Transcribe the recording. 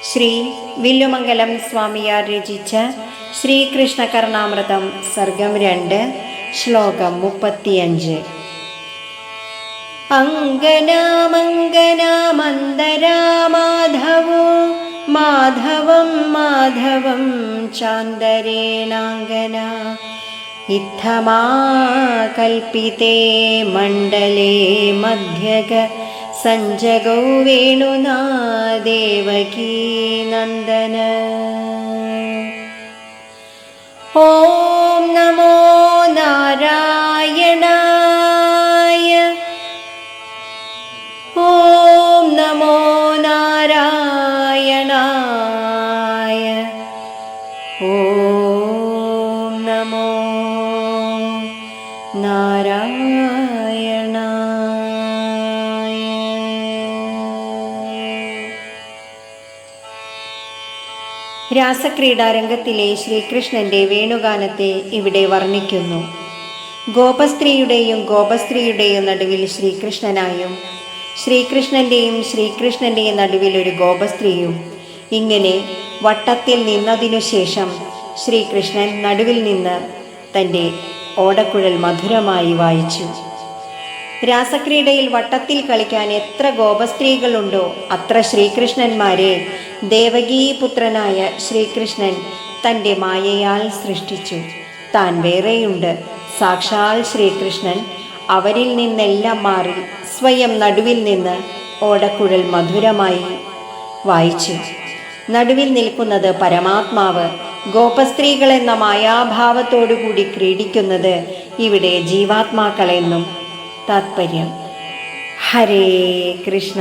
ശ്രീ വില്ലുമംഗലം സ്വാമിയാർ രചിച്ച ശ്രീകൃഷ്ണ കർണാമൃതം സർഗം 2 ശ്ലോകം 35. അങ്കനാമങ്കനാമന്തരാ മാധവോ മാധവം മാധവം ചാന്തരേണാംഗന ഇത്തമാ കൽപ്പിതേ മണ്ഡലേ മധ്യഗ സഞ്ജഗോ വേണുനാ ദേവകീ നന്ദന. ഓം നമോ നാരായണായ. ഓം നമോ നാരായണായ. ഓം നമോ നാരായണായ. രാസക്രീഡാരംഗത്തിലെ ശ്രീകൃഷ്ണന്റെ വേണുഗാനത്തെ ഇവിടെ വർണ്ണിക്കുന്നു. ഗോപസ്ത്രീയുടെയും നടുവിൽ ശ്രീകൃഷ്ണനായും ശ്രീകൃഷ്ണന്റെയും നടുവിൽ ഒരു ഗോപസ്ത്രീയും ഇങ്ങനെ വട്ടത്തിൽ നിന്നതിനു ശേഷം ശ്രീകൃഷ്ണൻ നടുവിൽ നിന്ന് തൻ്റെ ഓടക്കുഴൽ മധുരമായി വായിച്ചു. രാസക്രീഡയിൽ വട്ടത്തിൽ കളിക്കാൻ എത്ര ഗോപസ്ത്രീകളുണ്ടോ അത്ര ശ്രീകൃഷ്ണന്മാരെ ദേവകീപുത്രനായ ശ്രീകൃഷ്ണൻ തൻ്റെ മായയാൽ സൃഷ്ടിച്ചു. താൻ വേറെയുണ്ട്. സാക്ഷാൽ ശ്രീകൃഷ്ണൻ അവരിൽ നിന്നെല്ലാം മാറി സ്വയം നടുവിൽ നിന്ന് ഓടക്കുഴൽ മധുരമായി വായിച്ചു. നടുവിൽ നിൽക്കുന്നത് പരമാത്മാവ്. ഗോപസ്ത്രീകൾ എന്ന മായാഭാവത്തോടുകൂടി ക്രീഡിക്കുന്നത് ഇവിടെ ജീവാത്മാക്കളെന്നും താത്പര്യം. ഹരേ കൃഷ്ണ.